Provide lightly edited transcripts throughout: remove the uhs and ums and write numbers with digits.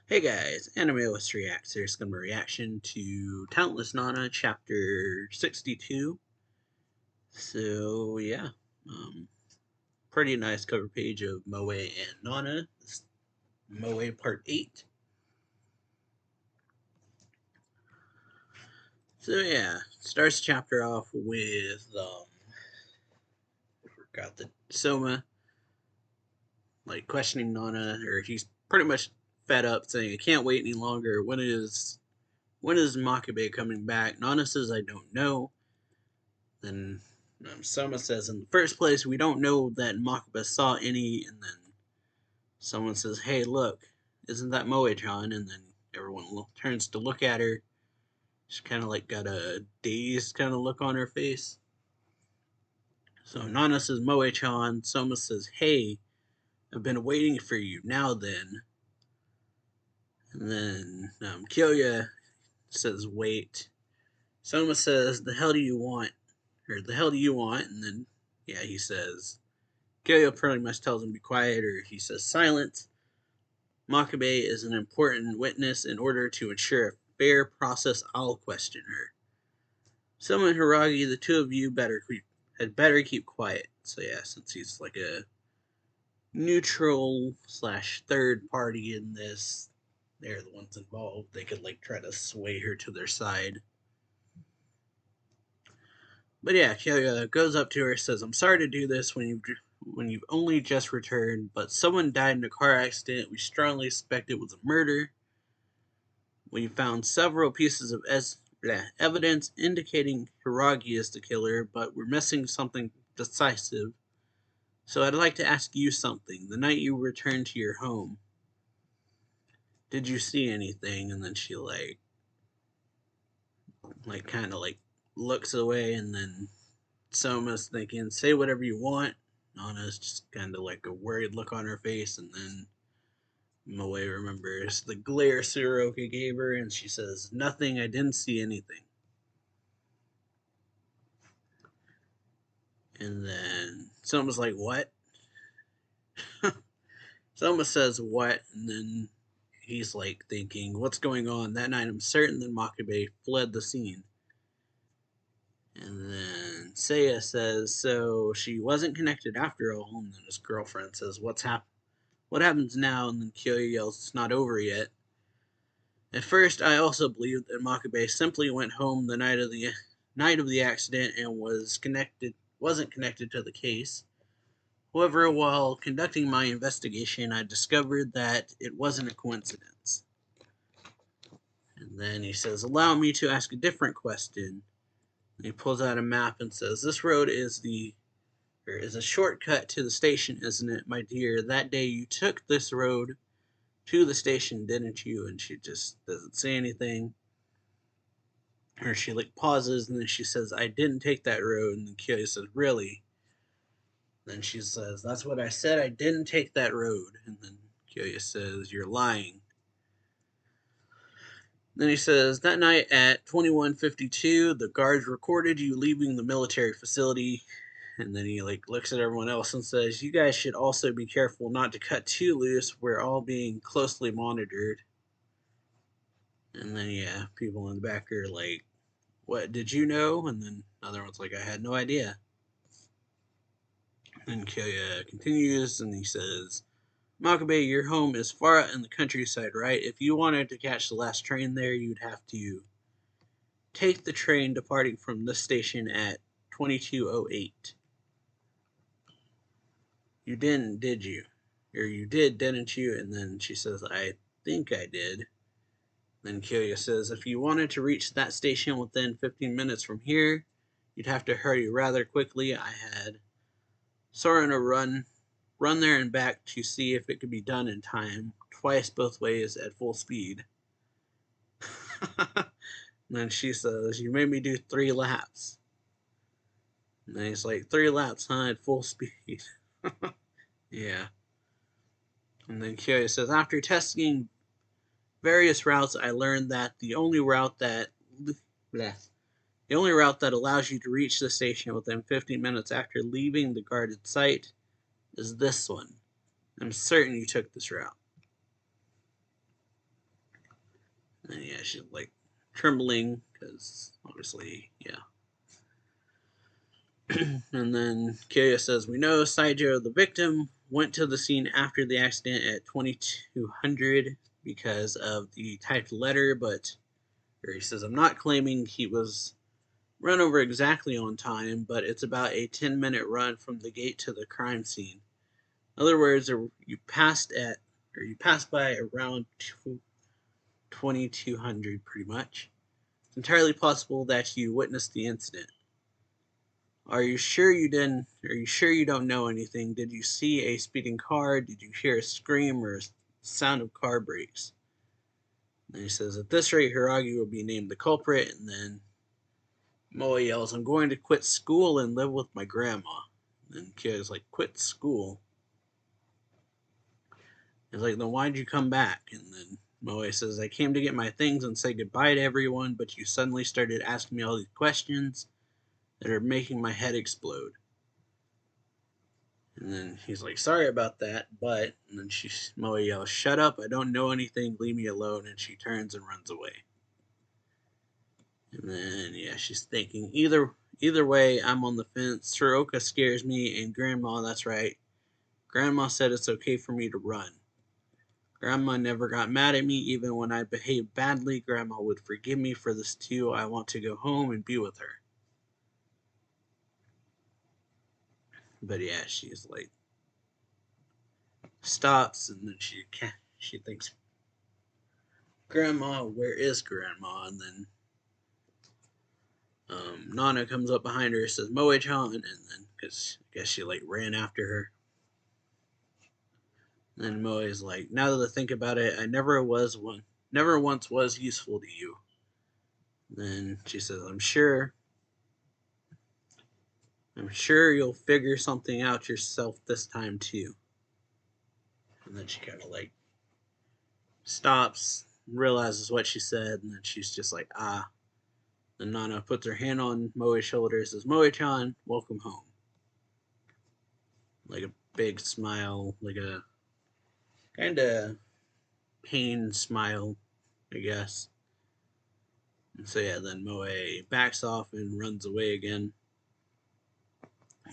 Hey guys, Anime Reacts. Here's gonna be a reaction to Talentless Nana chapter 62. So yeah, um, pretty nice cover page of Moe and Nana. This Moe part 8. So yeah, starts the chapter off with forgot the Soma like questioning Nana, or he's pretty much fed up, saying, "I can't wait any longer. When is Makabe coming back?" Nana says, "I don't know." Then Soma says, in the first place, we don't know that Makaba saw any. And then someone says, hey, look, isn't that Moe-chan? And then everyone turns to look at her. She's kind of like got a dazed kind of look on her face. So Nana says, Moe-chan. Soma says, hey, I've been waiting for you. Now then. And then Kyoya says, wait. Soma says, the hell do you want? Or the hell do you want? And then, yeah, he says, Kyoyo pretty much tells him to be quiet, or he says silence. Makabe is an important witness. In order to ensure a fair process, I'll question her. Soma and Hiragi, the two of you had better keep quiet. So yeah, since he's like a neutral slash third party in this, they're the ones involved. They could like try to sway her to their side. But yeah, Kyoya goes up to her, says, "I'm sorry to do this when you've only just returned, but someone died in a car accident. We strongly suspect it was a murder. We found several pieces of evidence indicating Hiragi is the killer, but we're missing something decisive. So I'd like to ask you something. The night you returned to your home, did you see anything?" And then she kind of like looks away, and then Soma's thinking, say whatever you want. Nana's just kind of like a worried look on her face, and then Moe remembers the glare Tsuruoka gave her, and she says, nothing, I didn't see anything. And then Soma's like, what? Soma says, what? And then he's like thinking, what's going on? That night, I'm certain that Makabe fled the scene. And then Seiya says, so she wasn't connected after all. And then his girlfriend says, what happens now? And then Kyoya yells, it's not over yet. At first, I also believed that Makabe simply went home the night of the accident and wasn't connected to the case. However, while conducting my investigation, I discovered that it wasn't a coincidence. And then he says, allow me to ask a different question. And he pulls out a map and says, this road is a shortcut to the station, isn't it, my dear? That day you took this road to the station, didn't you? And she just doesn't say anything. Or she like pauses, and then she says, I didn't take that road. And then Kyoya says, really? Then she says, that's what I said, I didn't take that road. And then Kyoya says, you're lying. Then he says, that night at 21:52, the guards recorded you leaving the military facility. And then he like looks at everyone else and says, you guys should also be careful not to cut too loose. We're all being closely monitored. And then yeah, people in the back are like, what, did you know? And then another one's like, I had no idea. And Kyoya continues and he says, Makabe, your home is far out in the countryside, right? If you wanted to catch the last train there, you'd have to take the train departing from this station at 22:08. You didn't, did you? Or you did, didn't you? And then she says, I think I did. Then Kyoya says, if you wanted to reach that station within 15 minutes from here, you'd have to hurry rather quickly. I had Sorana run there and back to see if it could be done in time, twice both ways at full speed. And then she says, you made me do 3 laps. And then he's like, 3 laps, huh, at full speed. Yeah. And then Kyoya says, after testing various routes, I learned that the only route that allows you to reach the station within 15 minutes after leaving the guarded site is this one. I'm certain you took this route. she's like trembling because obviously, yeah. And then Kyo says, "We know Saijo, the victim, went to the scene after the accident at 2200 because of the typed letter, but," or he says, "I'm not claiming he was run over exactly on time, but it's about a 10-minute run from the gate to the crime scene. In other words, you passed by around 2200 pretty much. It's entirely possible that you witnessed the incident. Are you sure you didn't? Are you sure you don't know anything? Did you see a speeding car? Did you hear a scream or a sound of car brakes?" And he says, "At this rate, Hiragi will be named the culprit." And then Moe yells, "I'm going to quit school and live with my grandma." And Kyo's like, "Quit school?" He's like, "Then why'd you come back?" And then Moe says, "I came to get my things and say goodbye to everyone, but you suddenly started asking me all these questions that are making my head explode." And then he's like, "Sorry about that, but," and then Moe yells, "Shut up, I don't know anything, leave me alone," and she turns and runs away. And then, yeah, she's thinking, either way, I'm on the fence. Soroka scares me, and Grandma, that's right. Grandma said it's okay for me to run. Grandma never got mad at me, even when I behaved badly. Grandma would forgive me for this too. I want to go home and be with her. But yeah, she's like, stops, and then she thinks, "Grandma, where is Grandma?" And then Nana comes up behind her, says, "Moe-chan," and then, because I guess she like ran after her. And then Moe's like, "Now that I think about it, I never once was useful to you." And then she says, I'm sure you'll figure something out yourself this time too." And then she kind of like stops, realizes what she said, and then she's just like, "Ah." Then Nana puts her hand on Moe's shoulder and says, "Moe-chan, welcome home." Like a big smile, like a kind of pain smile, I guess. And so yeah, then Moe backs off and runs away again.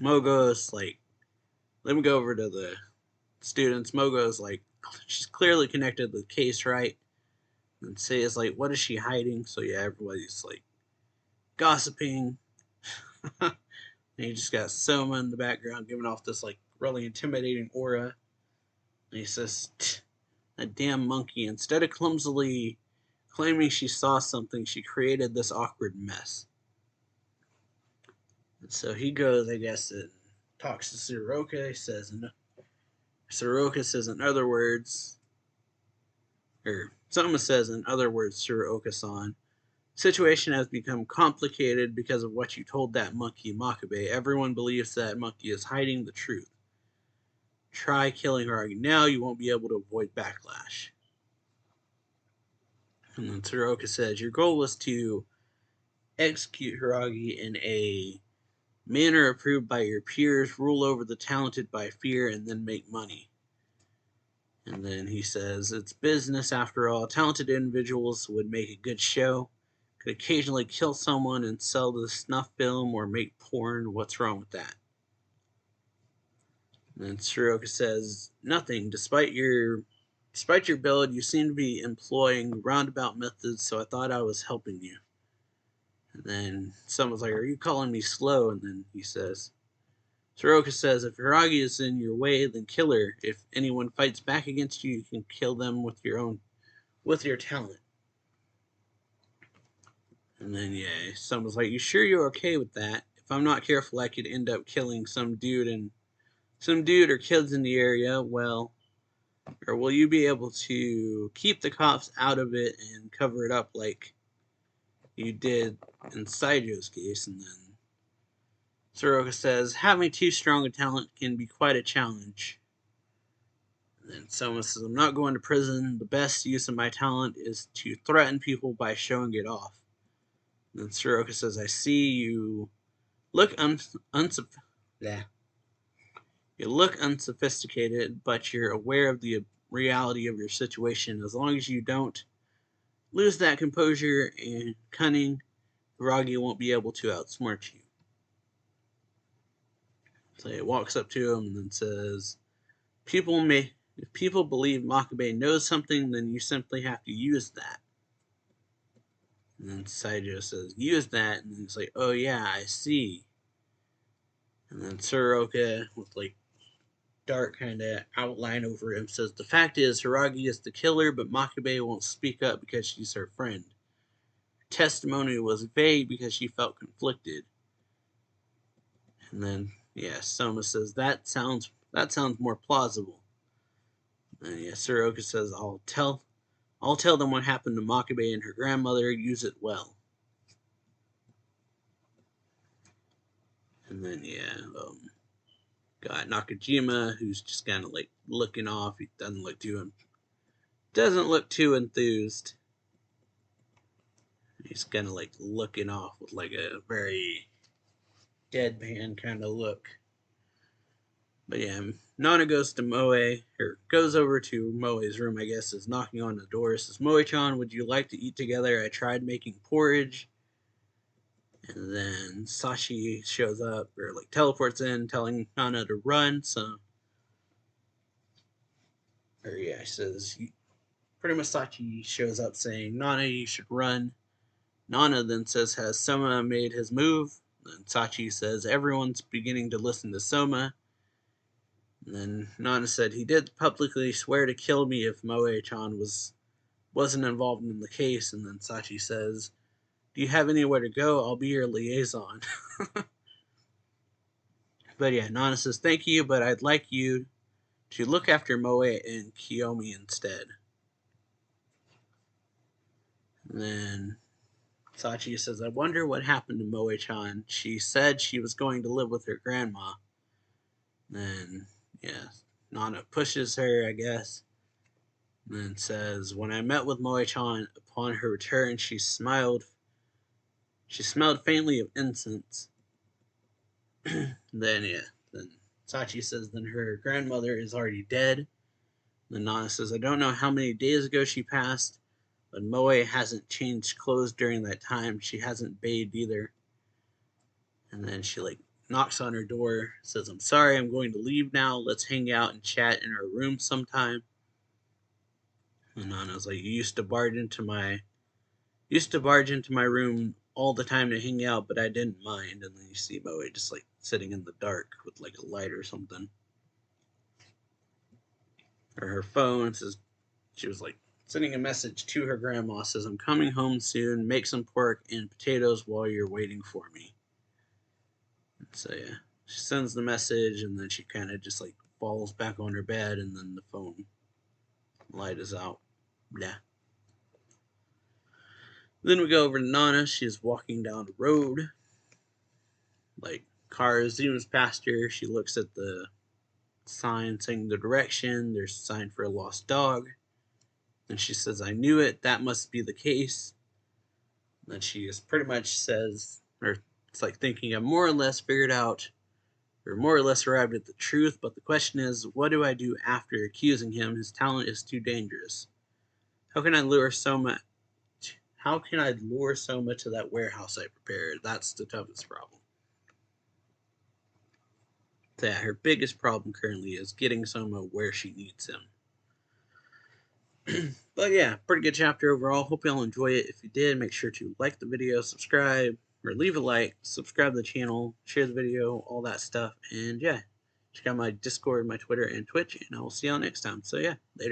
Mo goes like, "Let me go over to the students." Mo goes like, she's clearly connected to the case, right? And Say is like, "What is she hiding?" So yeah, everybody's like gossiping. And you just got Soma in the background giving off this like really intimidating aura. And he says, "That damn monkey, instead of clumsily claiming she saw something, she created this awkward mess." And so he goes, I guess, and talks to Soroka. Soroka says, in other words, or Soma says, in other words, Soroka-san, "Situation has become complicated because of what you told that monkey Makabe. Everyone believes that monkey is hiding the truth. Try killing her now, you won't be able to avoid backlash." And then Tsuruoka says, "Your goal was to execute Hiragi in a manner approved by your peers, rule over the talented by fear, and then make money." And then he says, "It's business after all. Talented individuals would make a good show, could occasionally kill someone and sell the snuff film or make porn. What's wrong with that?" And then Tsuruoka says, "Nothing. Despite your build, you seem to be employing roundabout methods, so I thought I was helping you." And then someone's like, "Are you calling me slow?" And then Soroka says, "If Hiragi is in your way, then kill her. If anyone fights back against you, you can kill them with your talent." And then yeah, someone's like, "You sure you're okay with that? If I'm not careful, I could end up killing some dude or kids in the area. Well, or will you be able to keep the cops out of it and cover it up like you did in Saijo's case?" And then Soroka says, "Having too strong a talent can be quite a challenge." And then someone says, "I'm not going to prison. The best use of my talent is to threaten people by showing it off." And then Soroka says, "I see you look yeah. You look unsophisticated, but you're aware of the reality of your situation. As long as you don't lose that composure and cunning, Hiragi won't be able to outsmart you. So he walks up to him and then says, if people believe Makabe knows something, then you simply have to use that. And then Saijo says, use that, and he's like, oh yeah, I see. And then Tsuruoka, with like dark kind of outline over him, says, the fact is, Hiragi is the killer, but Makabe won't speak up because she's her friend. Her testimony was vague because she felt conflicted. And then, yeah, Soma says, that sounds more plausible. And yeah, Tsuruoka says, I'll tell them what happened to Makabe and her grandmother. Use it well. And then, yeah, got Nakajima, who's just kind of like looking off. He doesn't look too enthused. He's kind of like looking off with like a very deadpan kind of look. But yeah, Nana goes over to Moe's room, I guess, is knocking on the door. Says, Moe-chan, would you like to eat together? I tried making porridge. And then Sashi shows up, or like teleports in, telling Nana to run. He says, pretty much Sashi shows up saying, Nana, you should run. Nana then says, has Soma made his move? Then Sachi says, everyone's beginning to listen to Soma. And then Nana said, he did publicly swear to kill me if Moe-chan wasn't involved in the case. And then Sachi says, do you have anywhere to go? I'll be your liaison. But yeah, Nana says, thank you, but I'd like you to look after Moe and Kiyomi instead. And then Sachi says, I wonder what happened to Moe-chan. She said she was going to live with her grandma. Then, yeah, Nana pushes her, I guess. And then says, when I met with Moe-chan upon her return, she smelled faintly of incense. Then Sachi says, then her grandmother is already dead. Then Nana says, I don't know how many days ago she passed, but Moe hasn't changed clothes during that time. She hasn't bathed either. And then she like knocks on her door, says, I'm sorry, I'm going to leave now. Let's hang out and chat in our room sometime. And Nana's like, you used to barge into my room all the time to hang out, but I didn't mind. And then you see Moe just like sitting in the dark with like a light or something. Or her phone says, she was like sending a message to her grandma, says, I'm coming home soon, make some pork and potatoes while you're waiting for me. And so yeah, she sends the message, and then she kind of just like falls back on her bed, and then the phone light is out. Yeah. Then we go over to Nana. She's walking down the road. Like, car zooms past her. She looks at the sign saying the direction. There's a sign for a lost dog. And she says, I knew it. That must be the case. And then she just pretty much says, or it's like thinking I've more or less figured out, or more or less arrived at the truth. But the question is, what do I do after accusing him? His talent is too dangerous. How can I lure Soma to that warehouse I prepared? That's the toughest problem. Yeah, her biggest problem currently is getting Soma where she needs him. But yeah, pretty good chapter overall. Hope y'all enjoy it. If you did, make sure to like the video, subscribe, or leave a like, subscribe to the channel, share the video, all that stuff. And yeah, check out my Discord, my Twitter, and Twitch, and I will see y'all next time. So yeah, later.